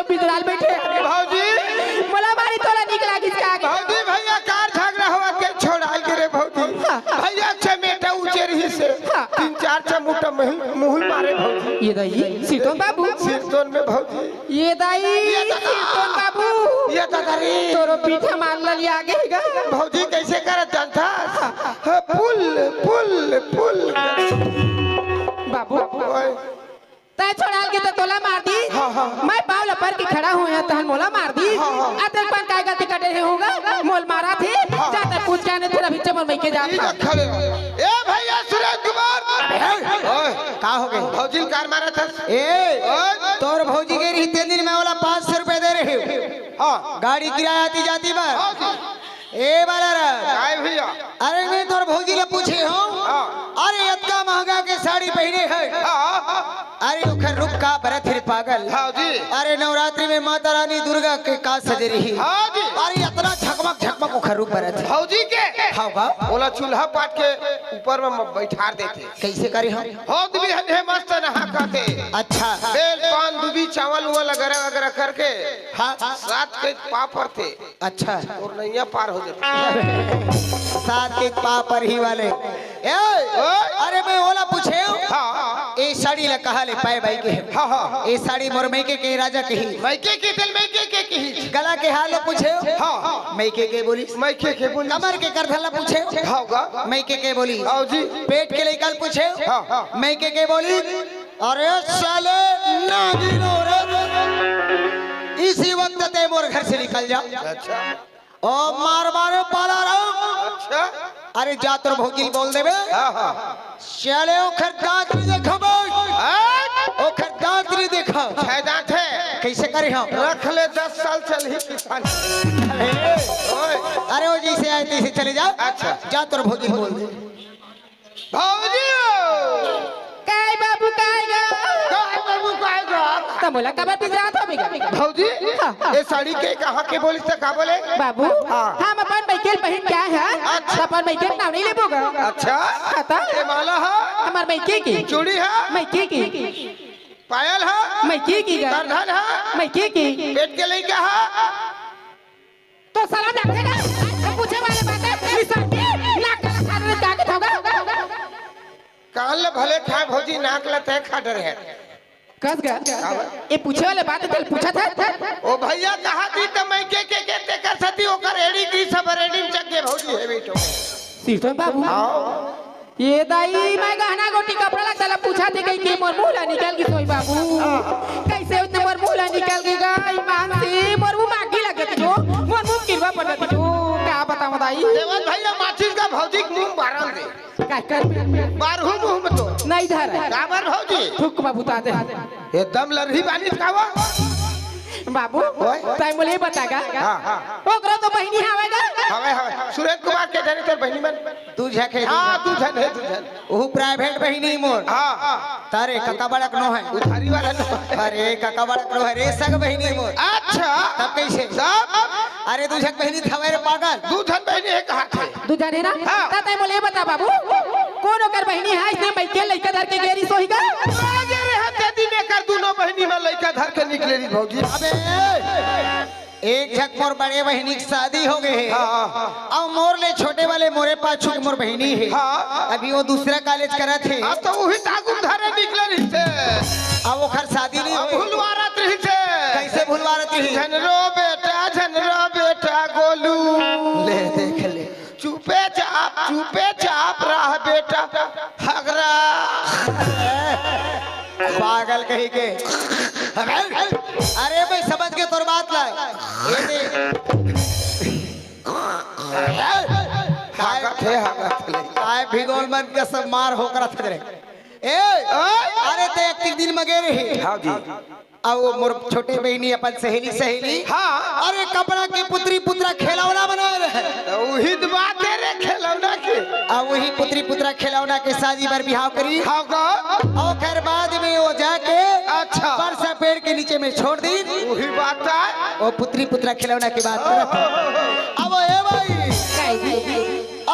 बिगड़ाल बैठे भौजी मला मारी तोला निकला किसका आगे भौजी भैया कार झगड़ा हुआ के छोड़ाई के रे भौजी भैया चमेटा ऊंचे रही से 3-4 चमुटा मुहुल मारे भौजी ये दाई सीतोन बाबू सिरतोन में भौजी ये दाई सीतोन बाबू ये दादारी तोरो पीछे मार लली आगे गा भौजी कैसे करत जानता पुल पुल पुल बाबू ओए तय छोड़ाल के तो तोला मार दी मैं पाव लपर के खड़ा हुआ तहन मोला मार दी अतक पन काय गलती कटे है होगा मोल मारा थे जाता पूछ के ने तेरा बीच में मैं के जाता खड़े ए भैया सुरेश कुमार ओए का हो गई भौजी कार मारा था ए तोर भौजी के रही 3 दिन में वाला 500 रुपए दे रहे हो हां गाड़ी किराया आती जाती बार ए बाला काय भैया अरे मैं तोर भौजी ले पूछे हो अरे इतना महंगा के साड़ी पहने है अरे उखर रुक का बरत है पागल हां जी अरे नवरात्रि में माता रानी दुर्गा के का सजे रही हां जी अरे इतना झकमक झकमक उखर रुक बरत है भौजी के हां बा बोला चूल्हा पाट के ऊपर में बैठा देते कैसे करे हम होत भी है मस्त नहा खाते अच्छा बेल पान दूबी चावल उवल वगैरह वगैरह करके हां रात के पापड़ थे अच्छा और नैया पार हो जाते साथ के पापर ही वाले ए अरे मैं ओला पूछे हां ए साड़ी ला कहा ले पाए भाई के हां हां ए साड़ी मोर मैके के राजा कही मैके के दिल में के कही गला के हाल पूछे हां मैके के बोली मैके के बोली कमर के करधला पूछे हां मैके के बोली आओ जी पेट के लेकर पूछे हां मैके के बोली अरे साले नागिनो रे इसी वक्त ते मोर घर से निकल जा अच्छा ओ मार मारे पाला रहो अच्छा अरे जा तोर भौजी बोल देबे हां हां चले ओखर दांत देखबो ओखर दांत नहीं देखा फायदा थे कैसे करे हम रख ले 10 साल चल ही किसान ओए अरे वो जैसे आए तैसे चले जा अच्छा जा तोर भौजी बोल दे भौजी काय बाबू काय गा काय बाबू काय गा त मोला कबर बिगड़ात हो बिगा भौजी ये साड़ी के कहां के बोली से का बोले बाबू हम अपन बैकेल पहन क्या है अपन बैकेल नाम नहीं लेबोगा अच्छा खाता ये माला है हमार मैके की चूड़ी है मैके की पायल है मैके की गा करधन है मैके की पेट के लइका है तो साला देखेगा हम पूछे वाले बात है मिसाल नाक का खाने का के होगा कान ले भले खाए भौजी नाक ले तय खा डर है कस गा ये पूछे वाले बात चल पूछा था ओ भैया कहा थी तो मैं के ते कर सती ओकर एड़ी की सब रेडी चक के भौजी है बेटो सीतोन बाबू ये दाई मैं गहना गोटी कपड़ा ला चला पूछा थी कहीं के मोर मुंह निकल गई सोई बाबू कैसे उतने मोर मुंह निकल गई गाय मान से मोर मुंह मागी लगे जो मोर मुंह किरवा पड़ जो क्या बताऊं दाई देवल भैया माचिस का भौजी मुंह बारन दे का कर बारहु मुंह में तो नहीं धर काबर भौजी थुक बाबू ता दे एकदम लरही बानी खावा बाबू टाइम बोले बतागा हां ओकरा तो बहिनी आवेगा हवे सुरेश कुमार के जाने तोर बहिनी मन तू झके हां तू जन है तू जन वो प्राइवेट बहिनी मोर हां तारे काका बड़क नो है उधारी वाला न अरे काका बड़क नो है रे सग बहिनी मोर अच्छा तब कैसे सब अरे तू झक बहिनी थवे रे पागल दू जन बहिनी है कहां थे तू जाने ना ता टाइम बोले बता बाबू कौन ओकर बहिनी है इसने मैके लइका धर के गेरी सोहीगा आगे रे हते दिन कर दोनों बहिनी में लइका धर के निकलेली भौजी अबे एक झक मोर बड़े बहिनी की शादी हो गई है अब मोर ले छोटे वाले मोरे पास छुक मोर बहिनी है अभी वो दूसरा कॉलेज करा थे अब तो वही तागुम धरे निकले रही थे अब वो खर शादी नहीं हुई भूलवारत रही थे कैसे भूलवारत रही झनरो बेटा गोलू ले देख ले चुपे चाप रहा बेटा हगरा पागल कही के अरे भाई समझ के तोर बात ला हागत है काय भिगोल मन के सब मार होकर थे ए अरे ते एक दिन मगे रही हाँ जी अब वो मोर छोटे बहनी अपन सहेली हाँ अरे कपड़ा के पुत्री पुत्रा खिलौना बनाए रहे वही तो बात है रे खिलौना के अब वही पुत्री पुत्रा खिलौना के शादी पर बिहाव करी हाँ का और खैर बाद में वो जाके अच्छा बरसा पेड़ के नीचे में छोड़ दी वही बात है वो पुत्री पुत्रा खिलौना की बात करत अब ए भाई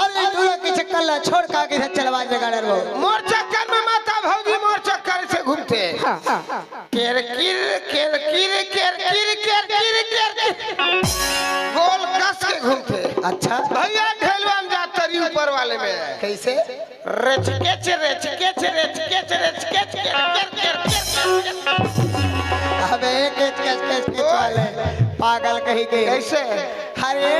अरे दूल्हा के चक्कर ला छोड़ का के चलवा जगाड़ रो मोर चक्कर में माता भौजी मोर चक्कर से घूमते केर किर केर किर केर किर केर किर केर गोल कस के घूमते अच्छा भैया ढेलवा में जाता रही ऊपर वाले में कैसे रेचकेच रेचकेच रेचकेच रेचकेच केर केर केर अबे केच वाले पागल कहीं के कैसे अरे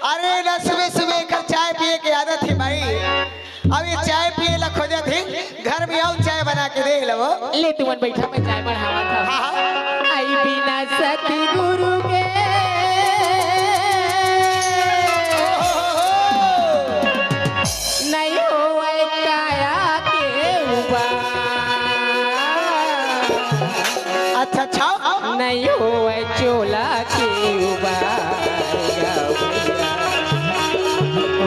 अरे ना सुबह सुबह कर चाय पिए की आदत थी भाई अब ये चाय पिए ला खोजा थी घर में आओ चाय बना के दे लो ले तुमन बैठा मैं चाय बढ़ावा था आई बिना सतगुरु के नहीं होए काया के उबार अच्छा अच्छा नहीं होए चोला के उबार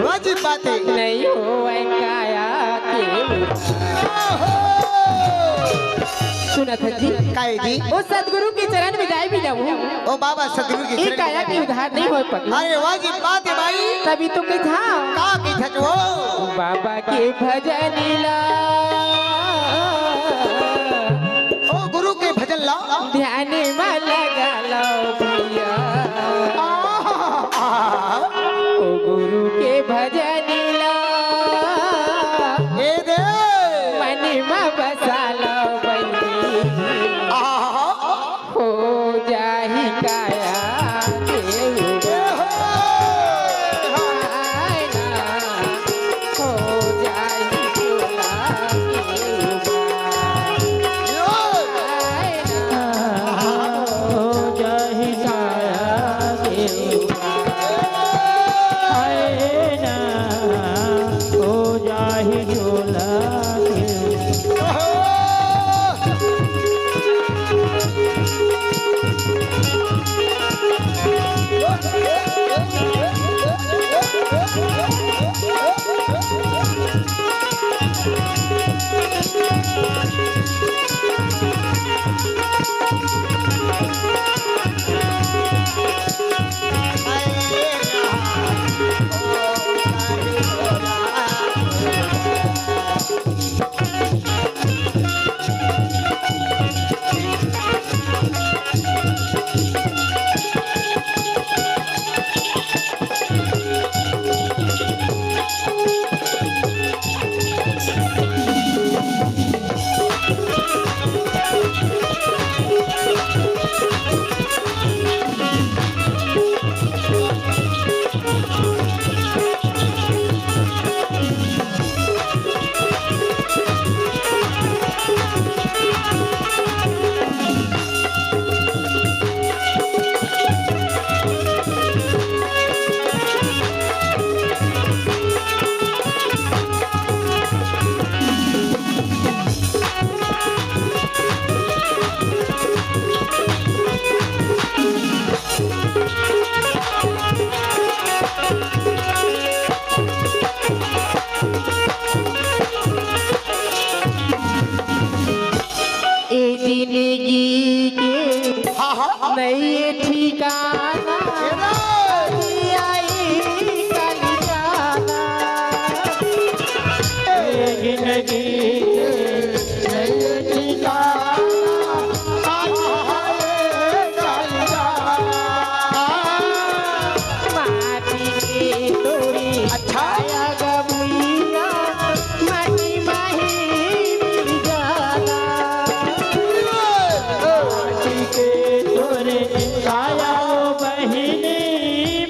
वाजिब बात है नहीं होए काया के उबार सुना था जी काहे जी वो सदगुरु के चरण में जाए भी जाऊँ ओ बाबा सदगुरु की एक काया के उधार नहीं हो पाती अरे वाजिब बात है भाई तभी तो के था का की था जो बाबा के भजन ला ओ गुरु के भजन लाओ ध्यान में लगा लो भैया ओ गुरु के भजन ला ए दे मन में बसा लो बंदी हो जाही काया के उबार हो जाही चोला के उबार हो जाही काया के हो जाही चोला जिंदगी के नए ठिकाना आई कल जाना जिंदगी के नए ठिकाना आई कल जाना माटी की डोरी छाया गबुइया माटी माही मिल जाना काया बहिनी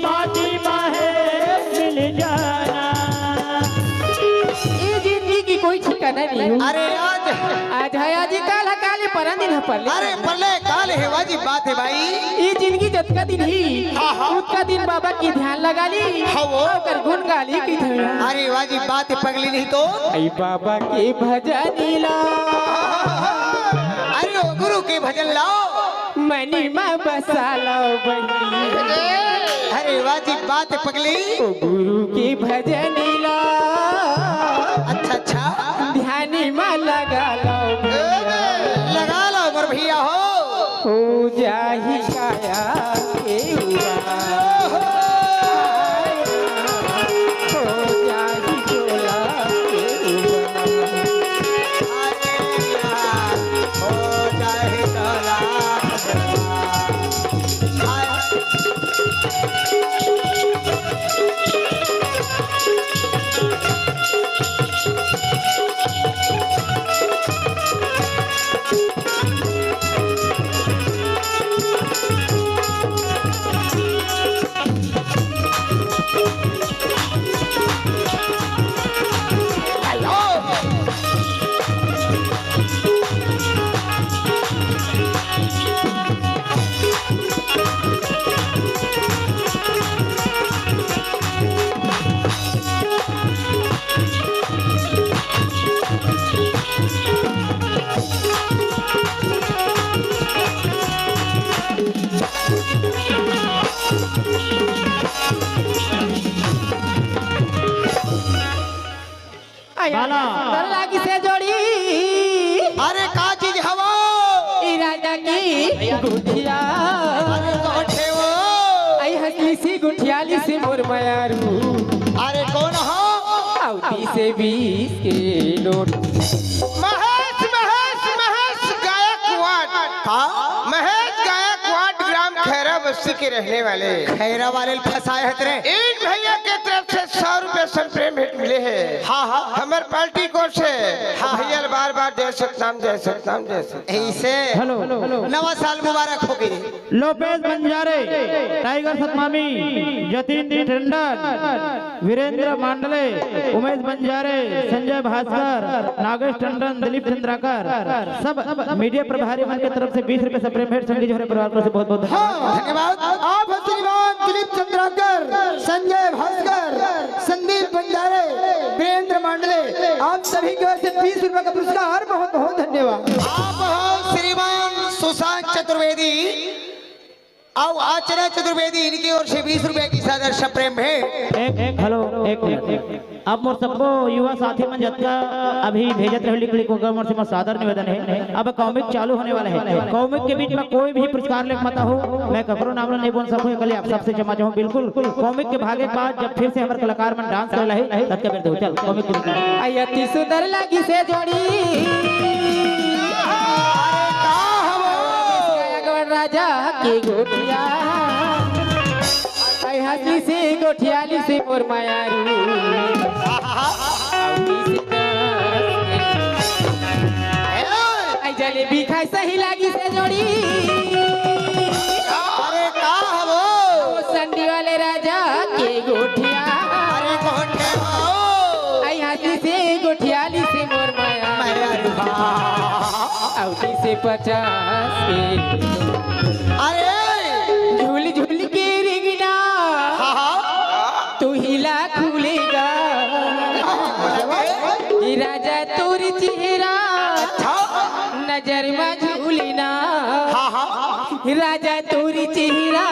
माटी माहे मिल जाना ये जिंदगी की कोई ठिकाना नहीं अरे आज आज है आज कल है काले परन दिन पहले अरे पल्ले काल है वाजी बात है भाई। ये जिंदगी जतका दिन ही उतका दिन बाबा की ध्यान लगा ली कर गुण गाली की धड़ा। अरे वाजी बात है पगली नहीं तो आई बाबा के भजन ला अरे ओ गुरु के भजन लाओ मनी माँ बसा लो बनी। अरे वाजी बात है पगली ओ गुरु के भजन ला अच्छा अच्छा ध्यान माँ लगा लो लगा लो मोर भैया हो जाही काया के हुआ हो जाही डोला के हुआ। हो जाए डोला सुंदर लागी से जोड़ी अरे का चीज हवा ई राजा की गुठिया अरे कोठे वो आई हसली सी गुठियाली से मोर मयारू अरे कौन हो औती से 20 के नोट। महेश महेश महेश गायकवाड़ का महेश गायकवाड़ ग्राम खैरा बस्ती के रहने वाले खैरा वाले फसाए हत रे इन भैया के तरफ से 100 रुपए संप्रेम भेंट मिले हैं। हाँ हाँ हमारे पार्टी को से भैया बार बार जय सतनाम जय सतनाम जय सतनाम। ऐसे हेलो नवा साल मुबारक हो गई। लोपेज बंजारे, टाइगर सतमामी, जतीन टंडन, वीरेंद्र मांडले, उमेश बंजारे, संजय भास्कर, नागेश टंडन, दिलीप चंद्राकर, सब मीडिया प्रभारी मन की तरफ से 20 रुपए सप्रेम भेंट संगीत जोहरे परिवार को से बहुत बहुत धन्यवाद। आप श्रीमान दिलीप चंद्राकर, संजय भास्कर, संदीप बंजारे, वीरेंद्र मांडले, आप सभी की ओर से 20 रुपए का पुरस्कार बहुत बहुत धन्यवाद। आप हो श्रीमान सुशांत चतुर्वेदी और आचर्य चतुर्वेदी, इनकी ओर से 20 रुपए की सादर सप्रेम भेंट। एक हेलो एक मिनट अब मोर सबको युवा साथी मन जत्का अभी भेजत रहे लिख लिख को मोर से मोर सादर निवेदन है। अब कॉमिक चालू होने वाला है। कॉमिक के बीच में कोई भी पुरस्कार लेख मत हो, मैं ककरो नाम नहीं बोल सकूं, कल आप सबसे क्षमा चाहूं। बिल्कुल कॉमिक के भागे के बाद जब फिर से हमारे कलाकार मन डांस कर रहे हैं तब के बेर दो चल कॉमिक पुरस्कार आई अति सुंदर लागी से जोड़ी गायकवाड़ राजा की गोठिया आई हसली से गोठियाली से मोर मायारू आई जलेबी खाई सही लागी से जोड़ी अरे का हवो संडी वाले राजा के गोठिया अरे कोठे हो आई हसली से गोठियाली से मोर मायारू औटी से 50 के अरे झूल झूल के रिंगना तू हिला खुलेगा ये राजा तोर चेहरा नजर में झूलना राजा तोर चेहरा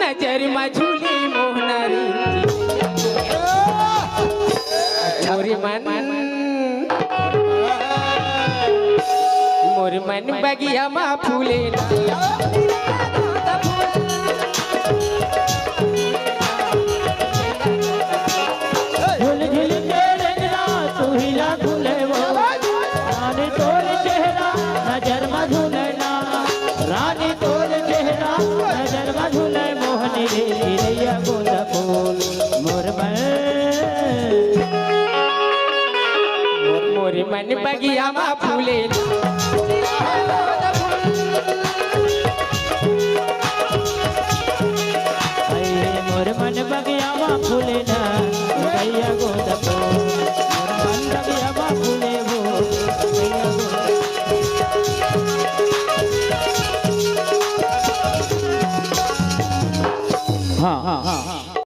नजर में झूले मोहनारी मोर मन बगिया मा फूले झुल झुल के रंगना तू हिला झूले वो रानी तोर चेहरा नजर में झूलना रानी तोर चेहरा नजर में झूले मोहनी रे रैया गोंद फूल मोर मन बगिया मा फूले मोर मन बगिया फूले ना